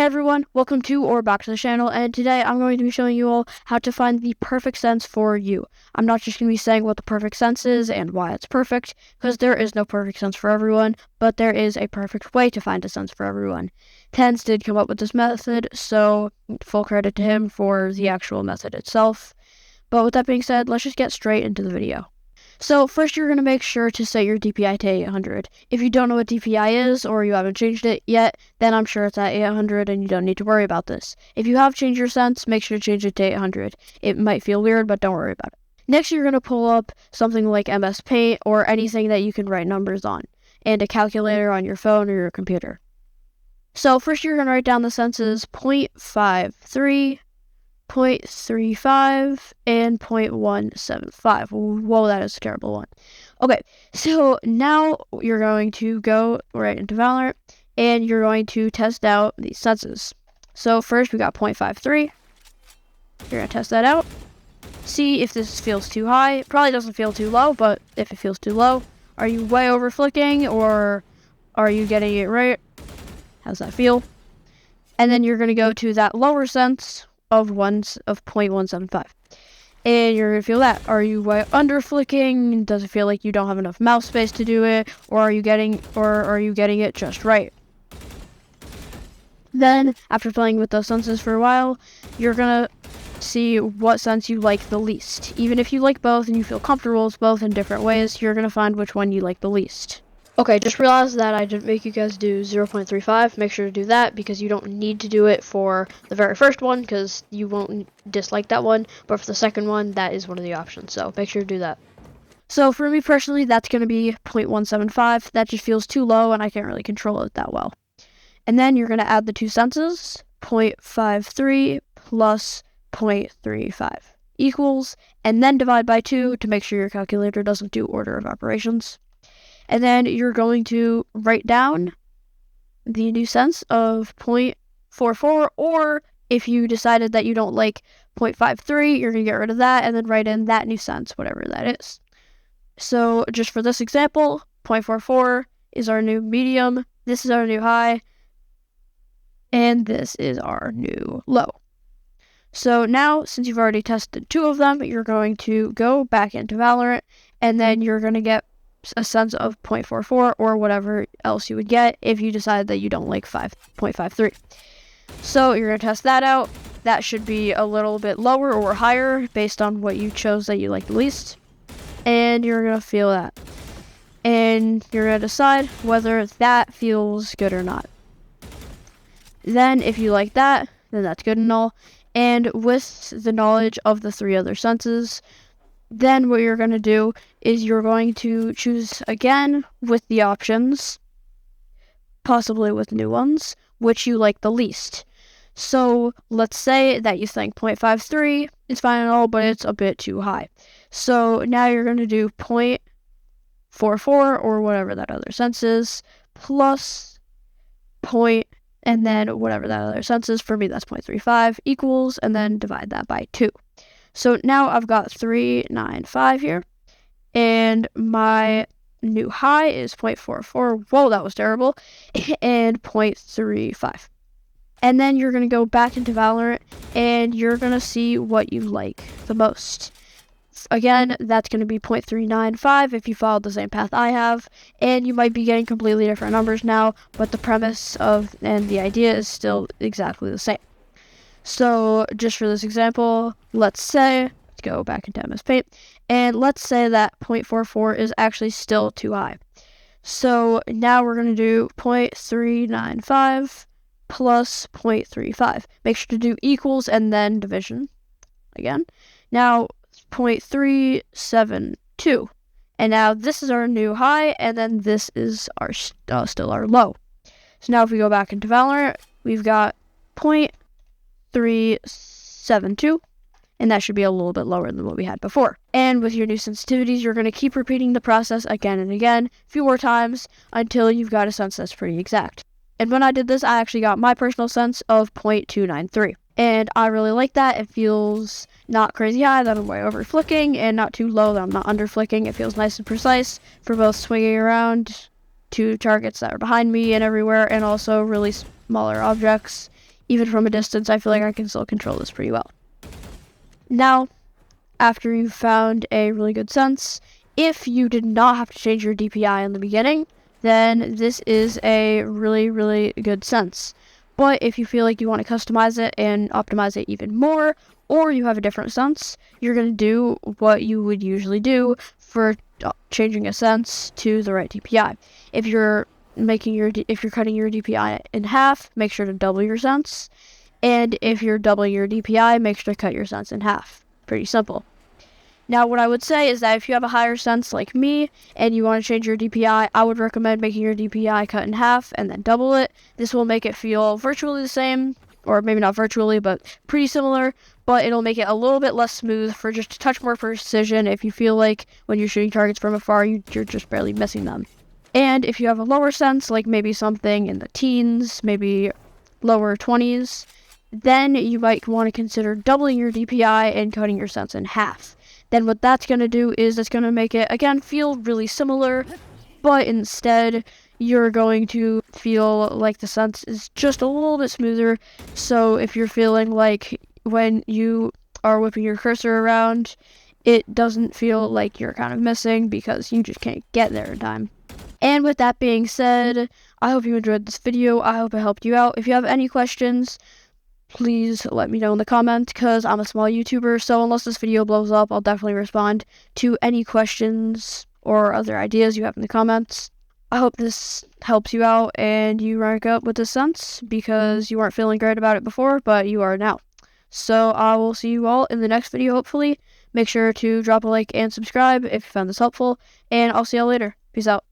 everyone, welcome to or back to the channel, and today I'm going to be showing you all how to find the perfect sense for you. I'm not just going to be saying what the perfect sense is and why it's perfect, because there is no perfect sense for everyone, but there is a perfect way to find a sense for everyone. Tenz did come up with this method, so full credit to him for the actual method itself. But with that being said, let's just get straight into the video. So first you're going to make sure to set your DPI to 800. If you don't know what DPI is or you haven't changed it yet, then I'm sure it's at 800 and you don't need to worry about this. If you have changed your sense, make sure to change it to 800. It might feel weird, but don't worry about it. Next you're going to pull up something like MS Paint or anything that you can write numbers on, and a calculator on your phone or your computer. So first you're going to write down the senses 0.53, 0.35, and 0.175. Whoa, that is a terrible one. Okay, so now you're going to go right into Valorant, and you're going to test out these senses. So first we got 0.53. You're going to test that out. See if this feels too high. It probably doesn't feel too low, but if it feels too low, are you way over flicking, or are you getting it right? How's that feel? And then you're going to go to that lower sense of 0.175, and you're gonna feel that. Are you way under flicking? Does it feel like you don't have enough mouse space to do it, or are you getting it just right? Then after playing with those senses for a while, you're gonna see what sense you like the least. Even if you like both and you feel comfortable with both in different ways, you're gonna find which one you like the least. Okay, just realized that I didn't make you guys do 0.35. Make sure to do that because you don't need to do it for the very first one because you won't dislike that one. But for the second one, that is one of the options. So make sure to do that. So for me personally, that's going to be 0.175. That just feels too low and I can't really control it that well. And then you're going to add the two senses, 0.53 plus 0.35 equals, and then divide by 2 to make sure your calculator doesn't do order of operations. And then you're going to write down the new sense of 0.44, or if you decided that you don't like 0.53, you're going to get rid of that and then write in that new sense, whatever that is. So just for this example, 0.44 is our new medium, this is our new high, and this is our new low. So now, since you've already tested 2 of them, you're going to go back into Valorant, and then you're going to get a sense of 0.44 or whatever else you would get if you decide that you don't like 0.53. So you're going to test that out. That should be a little bit lower or higher based on what you chose that you like the least. And you're going to feel that. And you're going to decide whether that feels good or not. Then if you like that, then that's good and all. And with the knowledge of the 3 other senses, then what you're going to do is you're going to choose again with the options, possibly with new ones, which you like the least. So let's say that you think 0.53 is fine and all, but it's a bit too high. So now you're going to do 0.44 or whatever that other sense is, plus point, and then whatever that other sense is. For me, that's 0.35 equals, and then divide that by 2. So now I've got 395 here, and my new high is 0.44. Whoa, that was terrible, and 0.35. And then you're going to go back into Valorant, and you're going to see what you like the most. Again, that's going to be 0.395 if you followed the same path I have, and you might be getting completely different numbers now, but the premise and the idea is still exactly the same. So just for this example, let's go back into MS Paint, and let's say that 0.44 is actually still too high. So now we're going to do 0.395 plus 0.35. Make sure to do equals and then division again. Now 0.372. And now this is our new high, and then this is our still our low. So now if we go back into Valorant, we've got 0.372, and that should be a little bit lower than what we had before. And with your new sensitivities, you're going to keep repeating the process again and again, a few more times, until you've got a sense that's pretty exact. And when I did this, I actually got my personal sense of 0.293. And I really like that. It feels not crazy high that I'm way over flicking, and not too low that I'm not under flicking. It feels nice and precise for both swinging around to targets that are behind me and everywhere, and also really smaller objects. even from a distance, I feel like I can still control this pretty well. Now, after you've found a really good sense, if you did not have to change your DPI in the beginning, then this is a really, really good sense. But if you feel like you want to customize it and optimize it even more, or you have a different sense, you're going to do what you would usually do for changing a sense to the right DPI. If you're cutting your DPI in half, make sure to double your sense. And if you're doubling your DPI, make sure to cut your sense in half. Pretty simple. Now, what I would say is that if you have a higher sense like me and you want to change your DPI, I would recommend making your DPI cut in half and then double it. This will make it feel virtually the same, or maybe not virtually, but pretty similar, but it'll make it a little bit less smooth for just a touch more precision if you feel like when you're shooting targets from afar, you're just barely missing them. And if you have a lower sense, like maybe something in the teens, maybe lower 20s, then you might want to consider doubling your DPI and cutting your sense in half. Then what that's going to do is it's going to make it, again, feel really similar, but instead you're going to feel like the sense is just a little bit smoother. So if you're feeling like when you are whipping your cursor around, it doesn't feel like you're kind of missing because you just can't get there in time. And with that being said, I hope you enjoyed this video. I hope it helped you out. If you have any questions, please let me know in the comments, because I'm a small YouTuber, so unless this video blows up, I'll definitely respond to any questions or other ideas you have in the comments. I hope this helps you out and you rank up with this sense, because you weren't feeling great about it before, but you are now. So I will see you all in the next video, hopefully. Make sure to drop a like and subscribe if you found this helpful, and I'll see y'all later. Peace out.